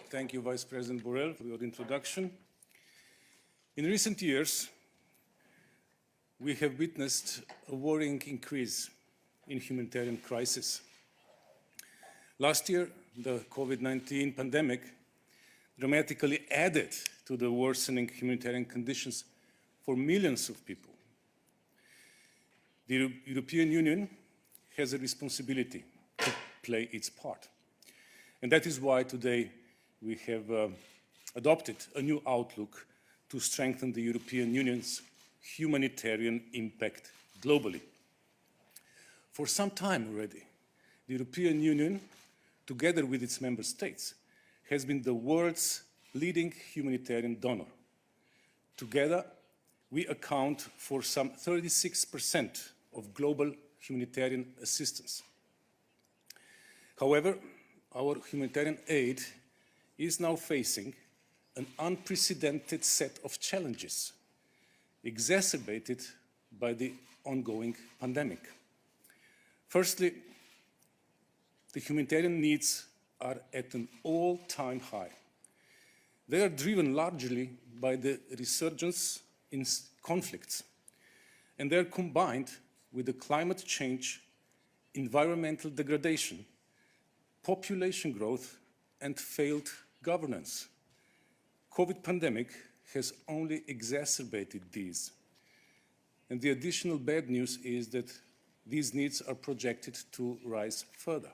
Thank you, Vice President Borrell, for your introduction. In recent years, we have witnessed a worrying increase in humanitarian crisis. Last year, the COVID-19 pandemic dramatically added to the worsening humanitarian conditions for millions of people. The European Union has a responsibility to play its part. And that is why today we have adopted a new outlook to strengthen the European Union's humanitarian impact globally. For some time already, the European Union, together with its member states, has been the world's leading humanitarian donor. Together, we account for some 36% of global humanitarian assistance. However, our humanitarian aid is now facing an unprecedented set of challenges, exacerbated by the ongoing pandemic. Firstly, the humanitarian needs are at an all-time high. They are driven largely by the resurgence in conflicts, and they are combined with the climate change, environmental degradation, population growth, and failed governance. COVID pandemic has only exacerbated these. And the additional bad news is that these needs are projected to rise further.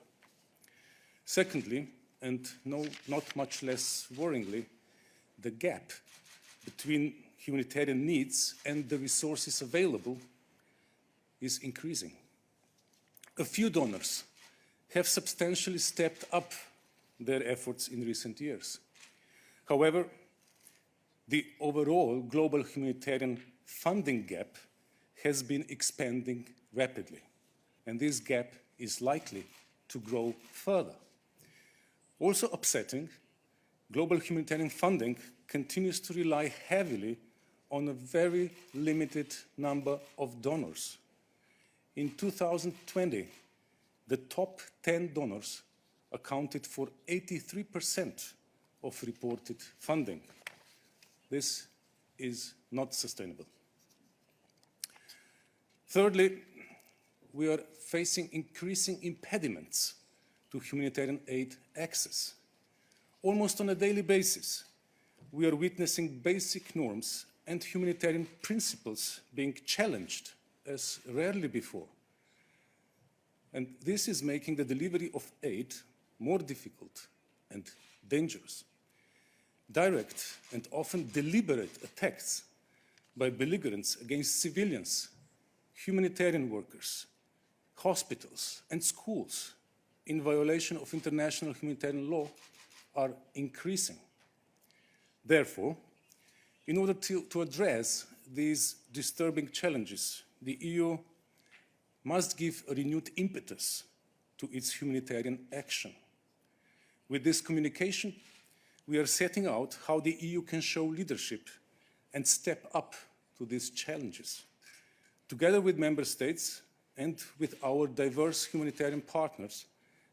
Secondly, and not much less worryingly, the gap between humanitarian needs and the resources available is increasing. A few donors have substantially stepped up their efforts in recent years. However, the overall global humanitarian funding gap has been expanding rapidly, and this gap is likely to grow further. Also upsetting, global humanitarian funding continues to rely heavily on a very limited number of donors. In 2020, the top 10 donors accounted for 83% of reported funding. This is not sustainable. Thirdly, we are facing increasing impediments to humanitarian aid access. Almost on a daily basis, we are witnessing basic norms and humanitarian principles being challenged as rarely before. And this is making the delivery of aid more difficult and dangerous. Direct and often deliberate attacks by belligerents against civilians, humanitarian workers, hospitals, and schools in violation of international humanitarian law are increasing. Therefore, in order to address these disturbing challenges, the EU must give a renewed impetus to its humanitarian action. With this communication, we are setting out how the EU can show leadership and step up to these challenges, together with member states and with our diverse humanitarian partners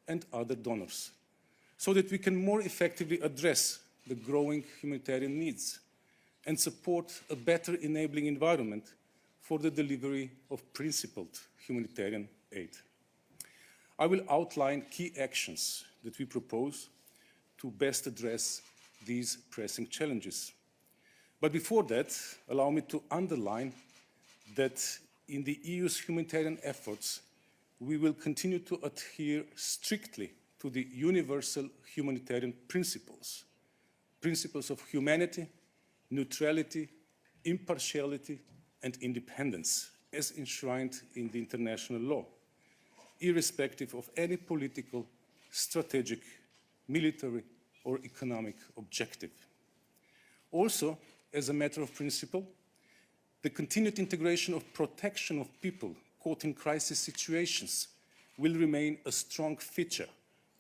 and other donors, so that we can more effectively address the growing humanitarian needs and support a better enabling environment for the delivery of principled humanitarian aid. I will outline key actions that we propose to best address these pressing challenges. But before that, allow me to underline that in the EU's humanitarian efforts, we will continue to adhere strictly to the universal humanitarian principles, principles of humanity, neutrality, impartiality, and independence, as enshrined in the international law, irrespective of any political, strategic, military, or economic objective. Also, as a matter of principle, the continued integration of protection of people caught in crisis situations will remain a strong feature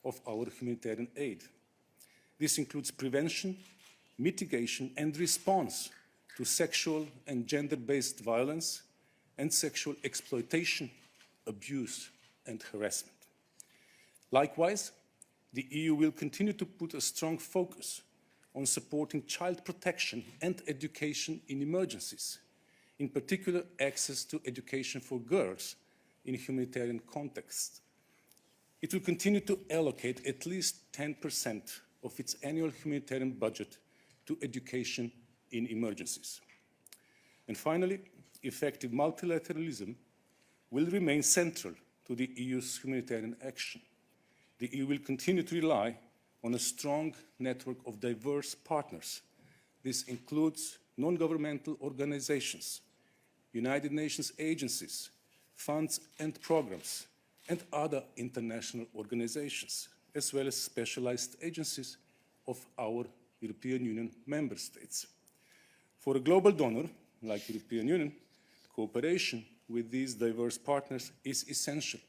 of our humanitarian aid. This includes prevention, mitigation, and response to sexual and gender-based violence and sexual exploitation, abuse, and harassment. Likewise, the EU will continue to put a strong focus on supporting child protection and education in emergencies, in particular access to education for girls in a humanitarian context. It will continue to allocate at least 10% of its annual humanitarian budget to education in emergencies. And finally, effective multilateralism will remain central to the EU's humanitarian action. The EU will continue to rely on a strong network of diverse partners. This includes non-governmental organizations, United Nations agencies, funds and programs, and other international organizations, as well as specialized agencies of our European Union member states. For a global donor, like the European Union, cooperation with these diverse partners is essential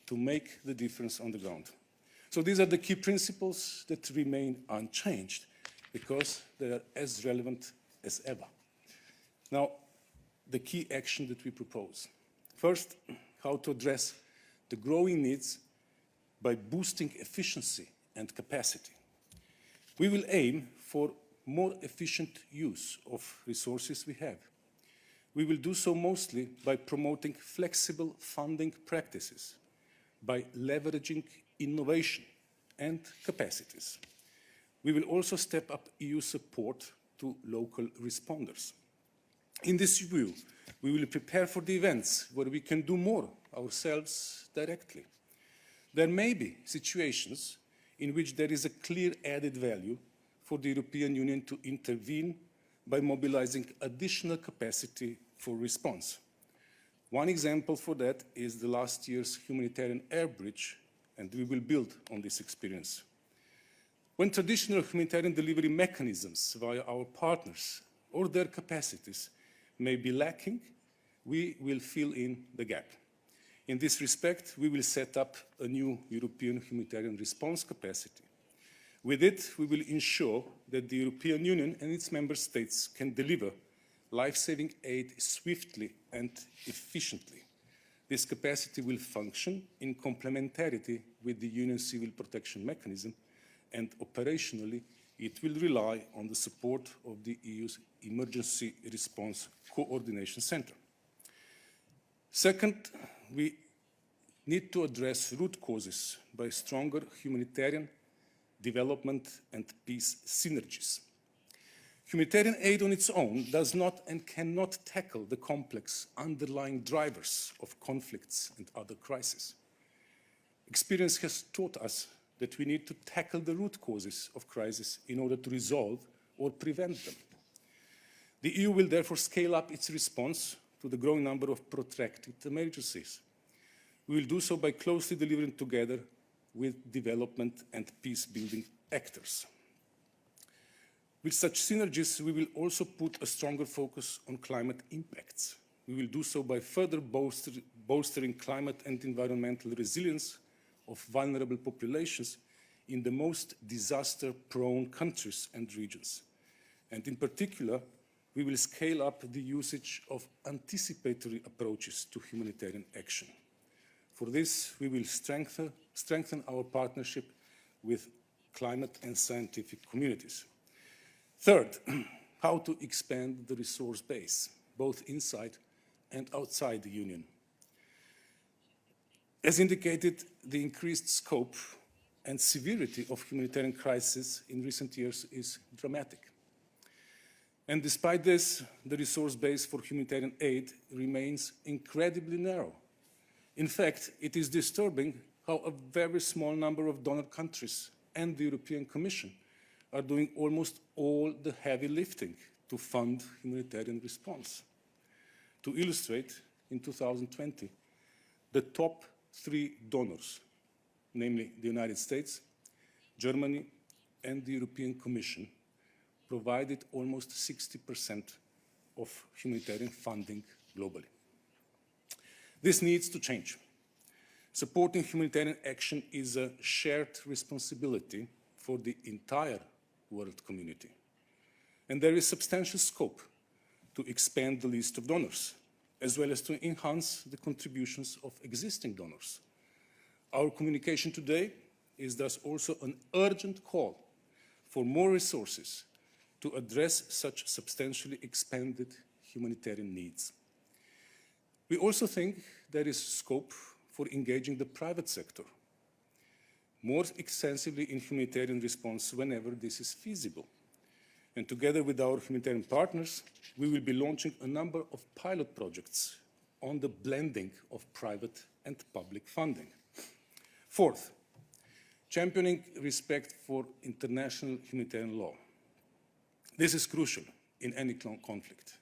to make the difference on the ground. So these are the key principles that remain unchanged because they are as relevant as ever. Now, the key action that we propose. First, how to address the growing needs by boosting efficiency and capacity. We will aim for more efficient use of resources we have. We will do so mostly by promoting flexible funding practices, by leveraging innovation and capacities. We will also step up EU support to local responders. In this view, we will prepare for the events where we can do more ourselves directly. There may be situations in which there is a clear added value for the European Union to intervene by mobilizing additional capacity for response. One example for that is the last year's humanitarian air bridge, and we will build on this experience. When traditional humanitarian delivery mechanisms via our partners or their capacities may be lacking, we will fill in the gap. In this respect, we will set up a new European humanitarian response capacity. With it, we will ensure that the European Union and its member states can deliver life-saving aid swiftly and efficiently. This capacity will function in complementarity with the Union Civil Protection Mechanism, and operationally, it will rely on the support of the EU's Emergency Response Coordination Center. Second, we need to address root causes by stronger humanitarian development and peace synergies. Humanitarian aid on its own does not and cannot tackle the complex underlying drivers of conflicts and other crises. Experience has taught us that we need to tackle the root causes of crisis in order to resolve or prevent them. The EU will therefore scale up its response to the growing number of protracted emergencies. We will do so by closely delivering together with development and peace-building actors. With such synergies, we will also put a stronger focus on climate impacts. We will do so by further bolstering climate and environmental resilience of vulnerable populations in the most disaster-prone countries and regions. And in particular, we will scale up the usage of anticipatory approaches to humanitarian action. For this, we will strengthen our partnership with climate and scientific communities. Third, how to expand the resource base, both inside and outside the Union. As indicated, the increased scope and severity of humanitarian crisis in recent years is dramatic. And despite this, the resource base for humanitarian aid remains incredibly narrow. In fact, it is disturbing how a very small number of donor countries and the European Commission are doing almost all the heavy lifting to fund humanitarian response. To illustrate, in 2020, the top 3 donors, namely the United States, Germany, and the European Commission, provided almost 60% of humanitarian funding globally. This needs to change. Supporting humanitarian action is a shared responsibility for the entire world community. And there is substantial scope to expand the list of donors, as well as to enhance the contributions of existing donors. Our communication today is thus also an urgent call for more resources to address such substantially expanded humanitarian needs. We also think there is scope for engaging the private sector more extensively in humanitarian response whenever this is feasible. And together with our humanitarian partners, we will be launching a number of pilot projects on the blending of private and public funding. Fourth, championing respect for international humanitarian law. This is crucial in any conflict.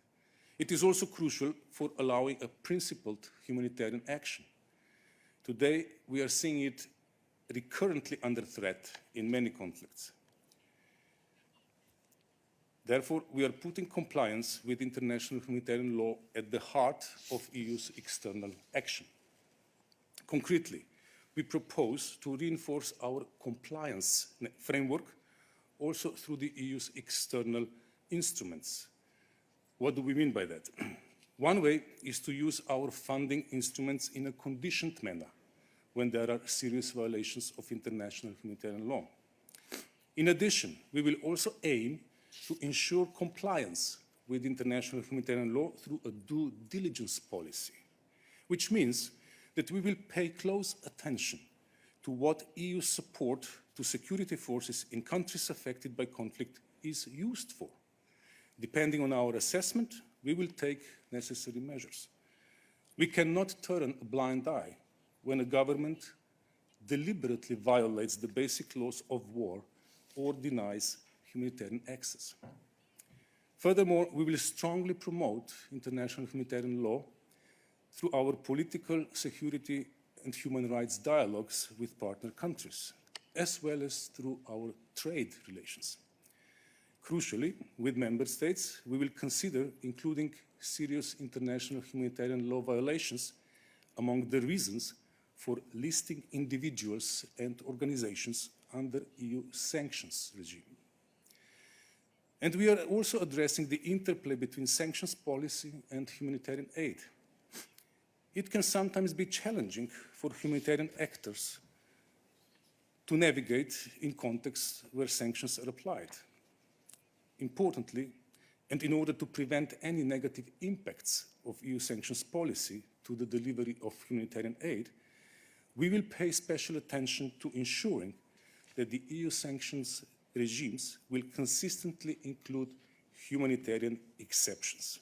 It is also crucial for allowing a principled humanitarian action. Today, we are seeing it recurrently under threat in many conflicts. Therefore, we are putting compliance with international humanitarian law at the heart of EU's external action. Concretely, we propose to reinforce our compliance framework also through the EU's external instruments. What do we mean by that? One way is to use our funding instruments in a conditioned manner when there are serious violations of international humanitarian law. In addition, we will also aim to ensure compliance with international humanitarian law through a due diligence policy, which means that we will pay close attention to what EU support to security forces in countries affected by conflict is used for. Depending on our assessment, we will take necessary measures. We cannot turn a blind eye when a government deliberately violates the basic laws of war or denies humanitarian access. Furthermore, we will strongly promote international humanitarian law through our political, security and human rights dialogues with partner countries, as well as through our trade relations. Crucially, with member states, we will consider including serious international humanitarian law violations among the reasons for listing individuals and organizations under EU sanctions regime. And we are also addressing the interplay between sanctions policy and humanitarian aid. It can sometimes be challenging for humanitarian actors to navigate in contexts where sanctions are applied. Importantly, and in order to prevent any negative impacts of EU sanctions policy to the delivery of humanitarian aid, we will pay special attention to ensuring that the EU sanctions regimes will consistently include humanitarian exceptions,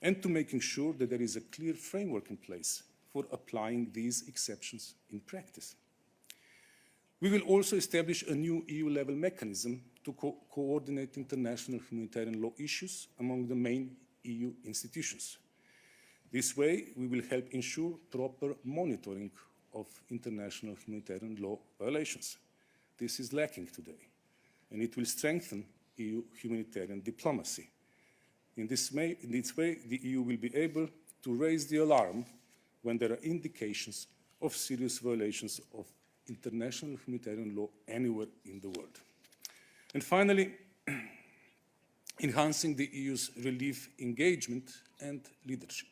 and to making sure that there is a clear framework in place for applying these exceptions in practice. We will also establish a new EU-level mechanism to coordinate international humanitarian law issues among the main EU institutions. This way, we will help ensure proper monitoring of international humanitarian law violations. This is lacking today, and it will strengthen EU humanitarian diplomacy. In this way, the EU will be able to raise the alarm when there are indications of serious violations of international humanitarian law anywhere in the world. And finally, enhancing the EU's relief engagement and leadership.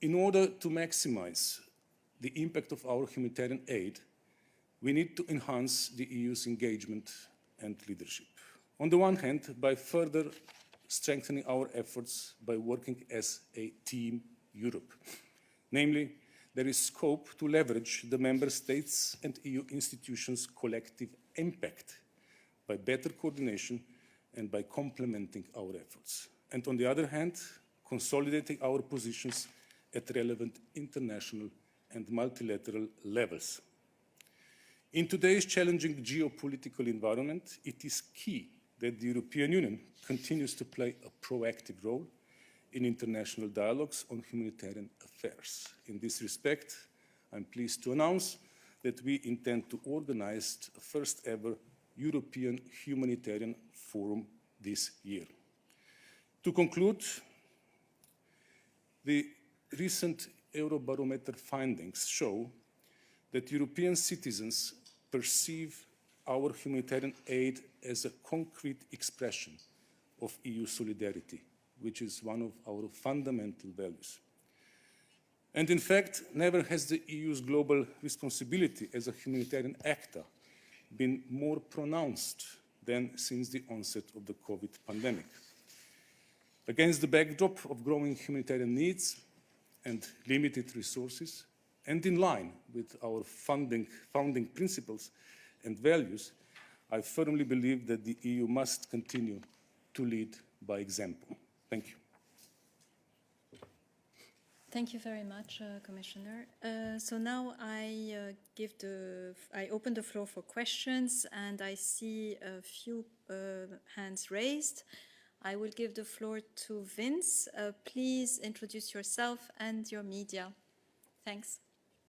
In order to maximize the impact of our humanitarian aid, we need to enhance the EU's engagement and leadership. On the one hand, by further strengthening our efforts by working as a Team Europe. Namely, there is scope to leverage the Member States and EU institutions' collective impact by better coordination and by complementing our efforts. And on the other hand, consolidating our positions at relevant international and multilateral levels. In today's challenging geopolitical environment, it is key that the European Union continues to play a proactive role in international dialogues on humanitarian affairs. In this respect, I'm pleased to announce that we intend to organize the first ever European Humanitarian Forum this year. To conclude, the recent Eurobarometer findings show that European citizens perceive our humanitarian aid as a concrete expression of EU solidarity, which is one of our fundamental values. And in fact, never has the EU's global responsibility as a humanitarian actor been more pronounced than since the onset of the COVID pandemic. Against the backdrop of growing humanitarian needs and limited resources, and in line with our founding principles and values, I firmly believe that the EU must continue to lead by example. Thank you. Thank you very much, Commissioner. So now I open the floor for questions, and I see a few hands raised. I will give the floor to Vince. Please introduce yourself and your media. Thanks.